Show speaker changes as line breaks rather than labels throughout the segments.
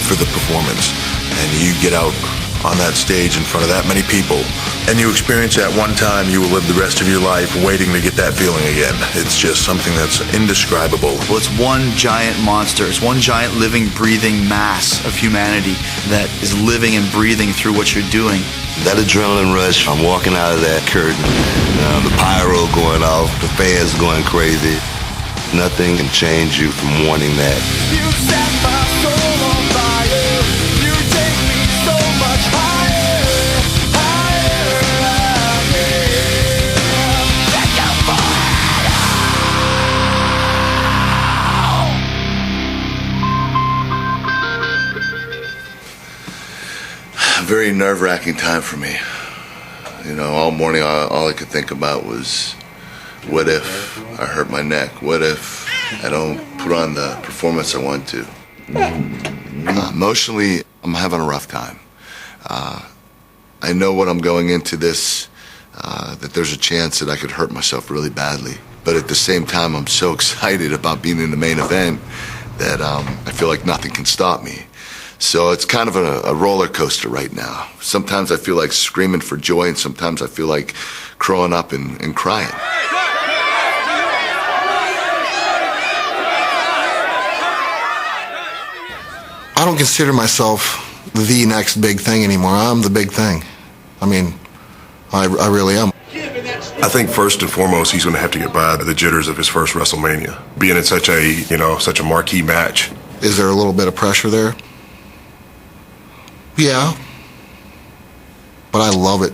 for the performance, and you get out on that stage in front of that many people, and you experience that one time, you will live the rest of your life waiting to get that feeling again. It's just something that's indescribable.
Well, it's one giant monster. It's one giant living, breathing mass of humanity that is living and breathing through what you're doing.
That adrenaline rush, I'm walking out of that curtain, the pyro going off, the fans going crazy. Nothing can change you from wanting that.
You set my soul on fire. You take me so much higher, higher, higher. Take your
A very nerve-wracking time for me. You know, all morning all I could think about was, what if I hurt my neck? What if I don't put on the performance I want to? Emotionally, I'm having a rough time. I know what I'm going into this, that there's a chance that I could hurt myself really badly. But at the same time, I'm so excited about being in the main event that I feel like nothing can stop me. So it's kind of a roller coaster right now. Sometimes I feel like screaming for joy, and sometimes I feel like curling up and crying.
I don't consider myself the next big thing anymore. I'm the big thing. I mean, I really am.
I think first and foremost, he's going to have to get by the jitters of his first WrestleMania, being in such a marquee match.
Is there a little bit of pressure there? Yeah. But I love it.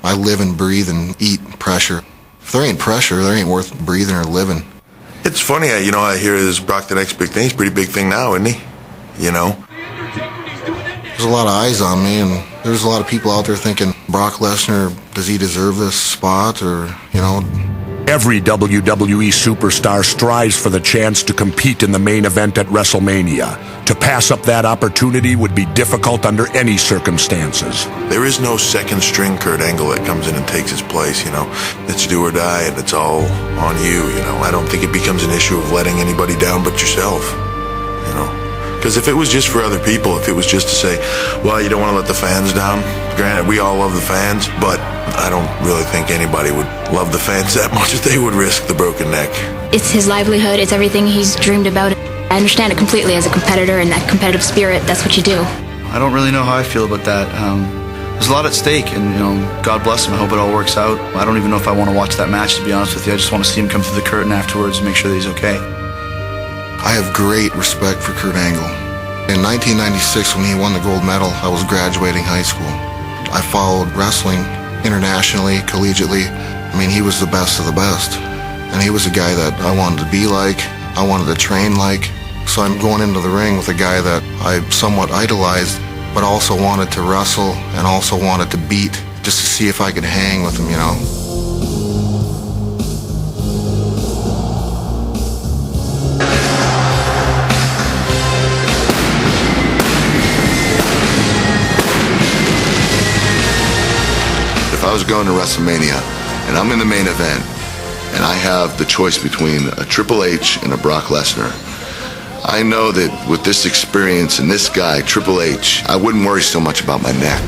I live and breathe and eat pressure. If there ain't pressure, there ain't worth breathing or living.
It's funny, I hear this Brock the next big thing. He's a pretty big thing now, isn't he? You know?
There's a lot of eyes on me, and there's a lot of people out there thinking, Brock Lesnar, does he deserve this spot, or, you know?
Every WWE superstar strives for the chance to compete in the main event at WrestleMania. To pass up that opportunity would be difficult under any circumstances.
There is no second string Kurt Angle that comes in and takes his place, It's do or die, and it's all on you, I don't think it becomes an issue of letting anybody down but yourself, Because if it was just for other people, if it was just to say, well, you don't want to let the fans down, granted, we all love the fans, but I don't really think anybody would love the fans that much if they would risk the broken neck.
It's his livelihood, it's everything he's dreamed about. I understand it completely as a competitor, and that competitive spirit, that's what you do.
I don't really know how I feel about that. There's a lot at stake, and God bless him. I hope it all works out. I don't even know if I want to watch that match, to be honest with you. I just want to see him come through the curtain afterwards and make sure that he's okay.
I have great respect for Kurt Angle. In 1996, when he won the gold medal, I was graduating high school. I followed wrestling internationally, collegiately. I mean, he was the best of the best. And he was a guy that I wanted to be like, I wanted to train like. So I'm going into the ring with a guy that I somewhat idolized, but also wanted to wrestle and also wanted to beat, just to see if I could hang with him,
If I was going to WrestleMania and I'm in the main event and I have the choice between a Triple H and a Brock Lesnar, I know that with this experience and this guy, Triple H, I wouldn't worry so much about my neck.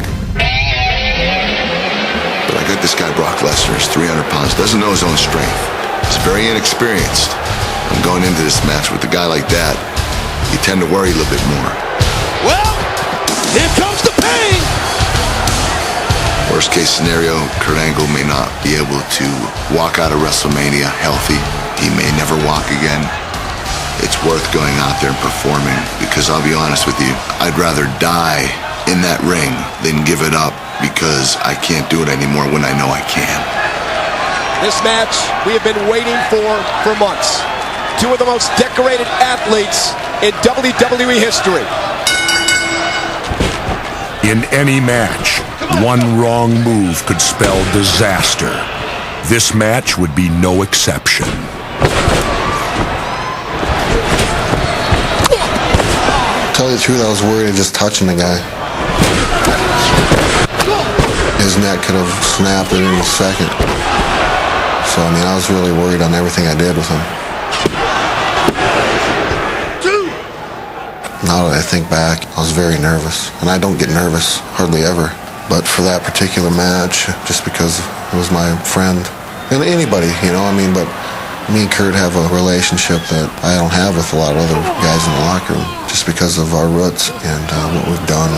But I got this guy, Brock Lesnar, he's 300 pounds, doesn't know his own strength. He's very inexperienced. I'm going into this match with a guy like that, you tend to worry a little bit more.
Well, here comes the pain.
Worst case scenario, Kurt Angle may not be able to walk out of WrestleMania healthy. He may never walk again. It's worth going out there and performing, because I'll be honest with you, I'd rather die in that ring than give it up because I can't do it anymore when I know I can.
This match we have been waiting for months. Two of the most decorated athletes in WWE history.
In any match, one wrong move could spell disaster. This match would be no exception.
To tell you the truth, I was worried of just touching the guy. His neck could have snapped at any second. So, I was really worried on everything I did with him. Now that I think back, I was very nervous. And I don't get nervous, hardly ever. But for that particular match, just because it was my friend, and anybody, but me and Kurt have a relationship that I don't have with a lot of other guys in the locker room, just because of our roots and what we've done.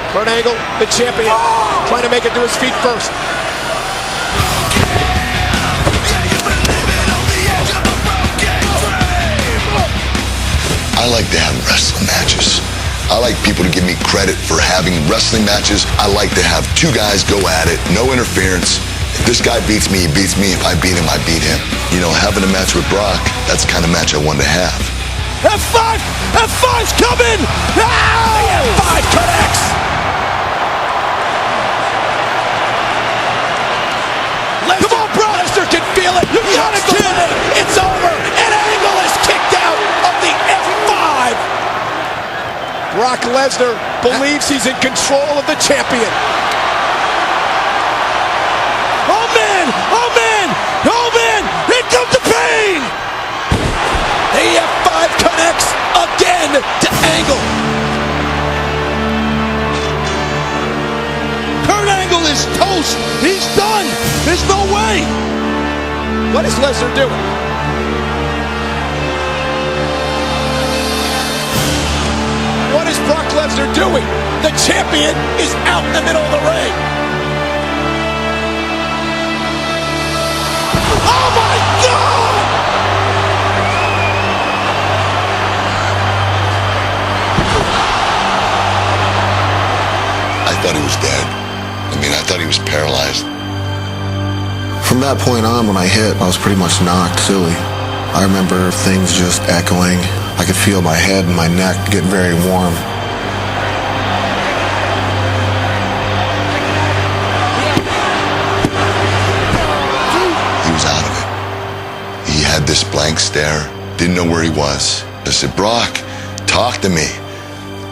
Kurt Angle, the champion, trying to make it to his feet first.
I like to have wrestling matches. I like people to give me credit for having wrestling matches. I like to have two guys go at it, no interference. If this guy beats me, he beats me. If I beat him, I beat him. Having a match with Brock, that's the kind of match I wanted to have.
F5! F5's coming! F5 connects! Come on, Brock! Lesnar can feel it! You gotta kill it! It's over! And Angle is kicked out of the F5! Brock Lesnar believes he's in control of the champion. Oh man! Oh man! Oh man! Here comes the pain! The F5 connects again to Angle. Kurt Angle is toast. He's done. There's no way. What is Lesnar doing? What is Brock Lesnar doing? The champion is out in the middle of the ring. Oh my God!
I thought he was dead. I thought he was paralyzed.
From that point on, when I hit, I was pretty much knocked silly. I remember things just echoing. I could feel my head and my neck get very warm.
He was out of it. He had this blank stare, didn't know where he was. I said, Brock, talk to me.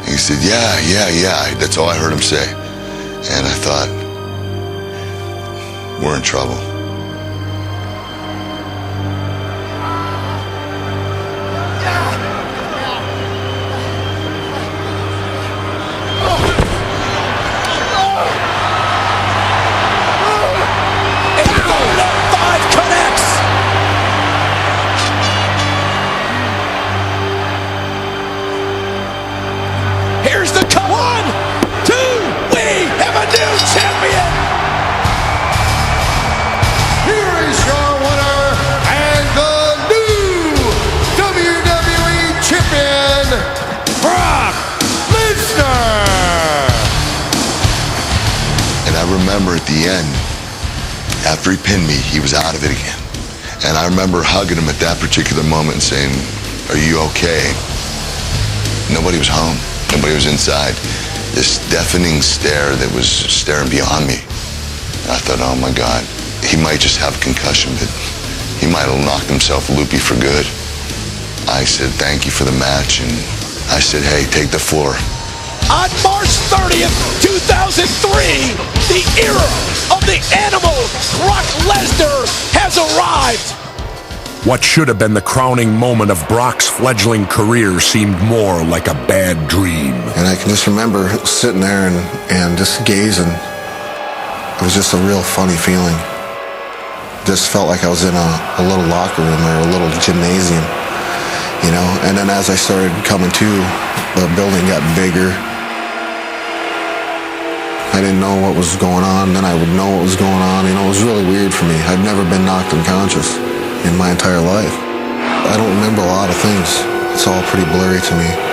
And he said, yeah. That's all I heard him say. And I thought, we're in trouble.
Here's the cut. 1, 2, we have a new champion.
Here is your winner and the new WWE Champion, Brock Lesnar.
And I remember at the end, after he pinned me, he was out of it again. And I remember hugging him at that particular moment and saying, are you okay? Nobody was home. Nobody was inside. This deafening stare that was staring beyond me. And I thought, oh my God, he might just have a concussion, but he might have knocked himself loopy for good. I said, thank you for the match, and I said, hey, take the floor.
On March 30th, 2003, the era of the animal, Brock Lesnar, has arrived.
What should have been the crowning moment of Brock's fledgling career seemed more like a bad dream.
And I can just remember sitting there and just gazing. It was just a real funny feeling. Just felt like I was in a little locker room or a little gymnasium, And then as I started coming to, the building got bigger. I didn't know what was going on, then I would know what was going on. It was really weird for me. I'd never been knocked unconscious in my entire life. I don't remember a lot of things. It's all pretty blurry to me.